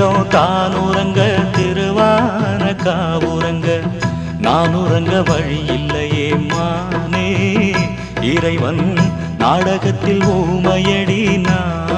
உள்ளம் தானுறங்க திருவான காவுறங்க நான் உறங்க வழி இல்லையே மானே இறைவன் நாடகத்தில் ஊமையடி நான்